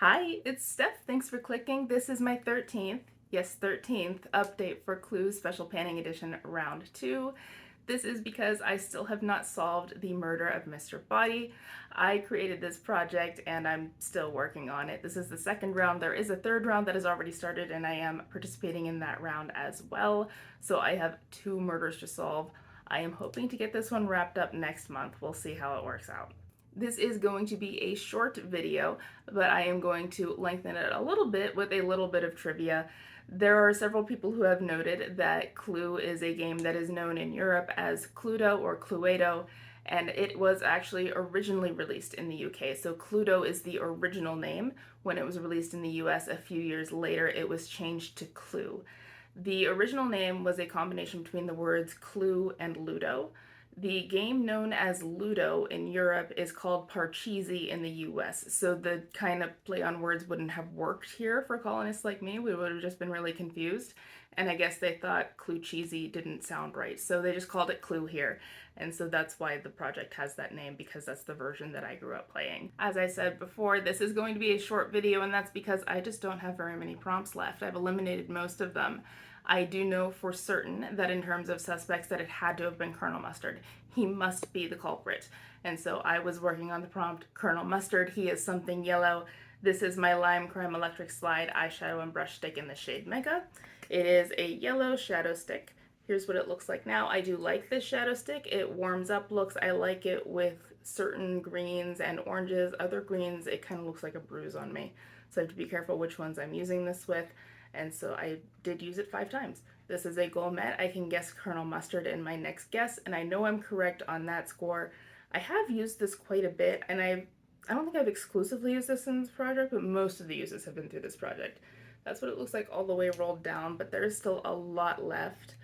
Hi, it's Steph. Thanks for clicking. This is my 13th, yes, 13th update for Clues Special Panning Edition Round 2. This is because I still have not solved the murder of Mr. Body. I created this project and I'm still working on it. This is the second round. There is a third round that has already started and I am participating in that round as well. So I have two murders to solve. I am hoping to get this one wrapped up next month. We'll see how it works out. This is going to be a short video, but I am going to lengthen it a little bit with a little bit of trivia. There are several people who have noted that Clue is a game that is known in Europe as Cluedo or Cluedo, and it was actually originally released in the UK. So Cluedo is the original name. When it was released in the US a few years later, it was changed to Clue. The original name was a combination between the words Clue and Ludo. The game known as Ludo in Europe is called Parcheesi in the US, so the kind of play on words wouldn't have worked here for colonists like me. We would have just been really confused, and I guess they thought Clue Cheesy didn't sound right, so they just called it Clue here. And so that's why the project has that name, because that's the version that I grew up playing. As I said before, this is going to be a short video, and that's because I just don't have very many prompts left. I've eliminated most of them. I do know for certain that in terms of suspects that it had to have been Colonel Mustard. He must be the culprit. And so I was working on the prompt, Colonel Mustard, he is something yellow. This is my Lime Crime Electric Slide eyeshadow and brush stick in the shade Mega. It is a yellow shadow stick. Here's what it looks like now. I do like this shadow stick. It warms up looks. I like it with certain greens and oranges. Other greens, it kind of looks like a bruise on me. So I have to be careful which ones I'm using this with. And so I did use it 5 times. This is a goal met. I can guess Colonel Mustard in my next guess, and I know I'm correct on that score. I have used this quite a bit, and I don't think I've exclusively used this in this project, but most of the uses have been through this project. That's what it looks like all the way rolled down, but there is still a lot left,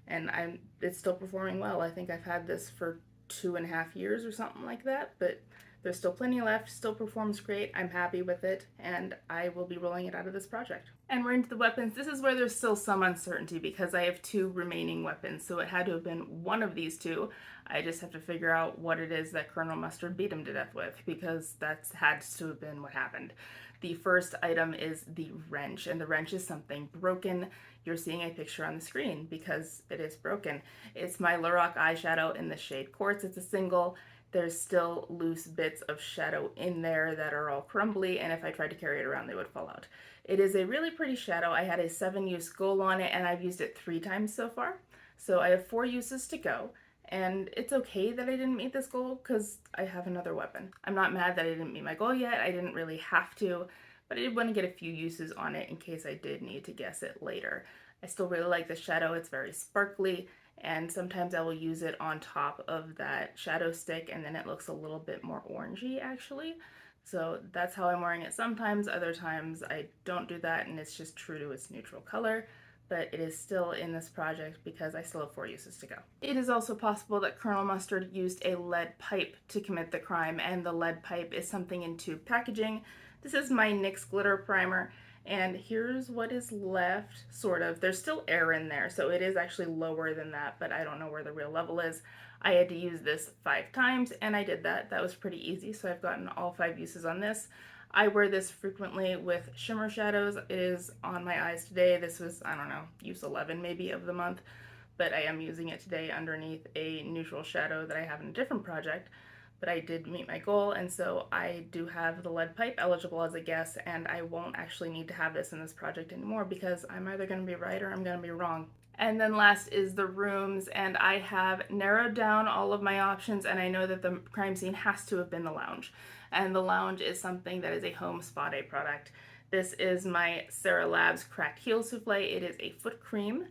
and it's still performing well. I think I've had this for 2.5 years or something like that, but there's still plenty left, still performs great, I'm happy with it, and I will be rolling it out of this project. And we're into the weapons. This is where there's still some uncertainty because I have 2 remaining weapons, so it had to have been one of these 2. I just have to figure out what it is that Colonel Mustard beat him to death with, because that had to have been what happened. The first item is the wrench, and the wrench is something broken. You're seeing a picture on the screen because it is broken. It's my Lorac eyeshadow in the shade Quartz. It's a single. There's still loose bits of shadow in there that are all crumbly, and if I tried to carry it around, they would fall out. It is a really pretty shadow. I had a 7-use goal on it, and I've used it 3 times so far. So I have 4 uses to go, and it's okay that I didn't meet this goal because I have another weapon. I'm not mad that I didn't meet my goal yet. I didn't really have to, but I did want to get a few uses on it in case I did need to guess it later. I still really like the shadow. It's very sparkly, and sometimes I will use it on top of that shadow stick and then it looks a little bit more orangey actually. So that's how I'm wearing it sometimes. Other times I don't do that and it's just true to its neutral color, but it is still in this project because I still have 4 uses to go. It is also possible that Colonel Mustard used a lead pipe to commit the crime, and the lead pipe is something in tube packaging. This is my NYX glitter primer, and here's what is left, sort of. There's still air in there, so it is actually lower than that, but I don't know where the real level is. I had to use this 5 times, and I did that. That was pretty easy, so I've gotten all 5 uses on this. I wear this frequently with shimmer shadows. It is on my eyes today. This was, I don't know, use 11 maybe of the month, but I am using it today underneath a neutral shadow that I have in a different project. But I did meet my goal, and so I do have the lead pipe eligible as a guess, and I won't actually need to have this in this project anymore because I'm either going to be right or I'm going to be wrong. And then last is the rooms, and I have narrowed down all of my options, and I know that the crime scene has to have been the lounge. And the lounge is something that is a home spa day product. This is my Sarah Labs Cracked Heel Souffle. It is a foot cream.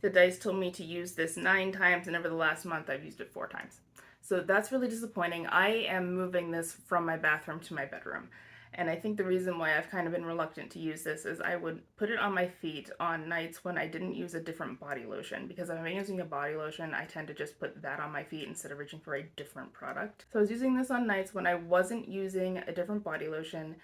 The dice told me to use this 9 times, and over the last month I've used it 4 times. So that's really disappointing. I am moving this from my bathroom to my bedroom. And I think the reason why I've kind of been reluctant to use this is I would put it on my feet on nights when I didn't use a different body lotion. Because if I'm using a body lotion, I tend to just put that on my feet instead of reaching for a different product. So I was using this on nights when I wasn't using a different body lotion,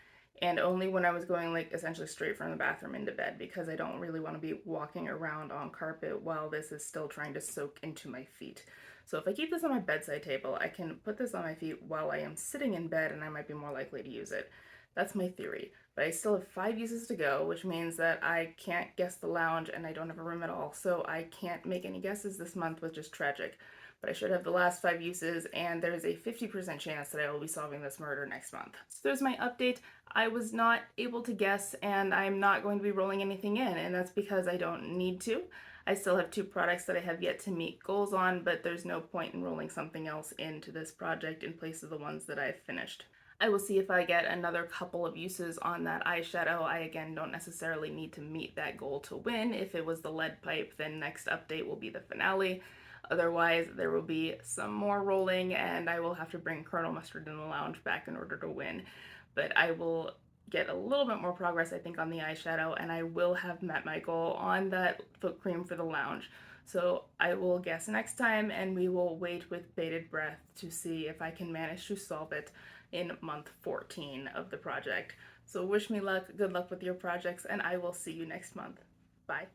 and only when I was going like essentially straight from the bathroom into bed, because I don't really want to be walking around on carpet while this is still trying to soak into my feet. So if I keep this on my bedside table, I can put this on my feet while I am sitting in bed and I might be more likely to use it. That's my theory. But I still have 5 uses to go, which means that I can't guess the lounge and I don't have a room at all. So I can't make any guesses this month, which is tragic. But I should have the last 5 uses, and there's a 50% chance that I will be solving this murder next month. So there's my update. I was not able to guess, and I'm not going to be rolling anything in, and that's because I don't need to. I still have 2 products that I have yet to meet goals on, but there's no point in rolling something else into this project in place of the ones that I've finished. I will see if I get another couple of uses on that eyeshadow. I again don't necessarily need to meet that goal to win. If it was the lead pipe, then next update will be the finale. Otherwise, there will be some more rolling and I will have to bring Colonel Mustard in the Lounge back in order to win. But I will get a little bit more progress, I think, on the eyeshadow, and I will have met my goal on that foot cream for the lounge. So I will guess next time, and we will wait with bated breath to see if I can manage to solve it in month 14 of the project. So wish me luck, good luck with your projects, and I will see you next month. Bye.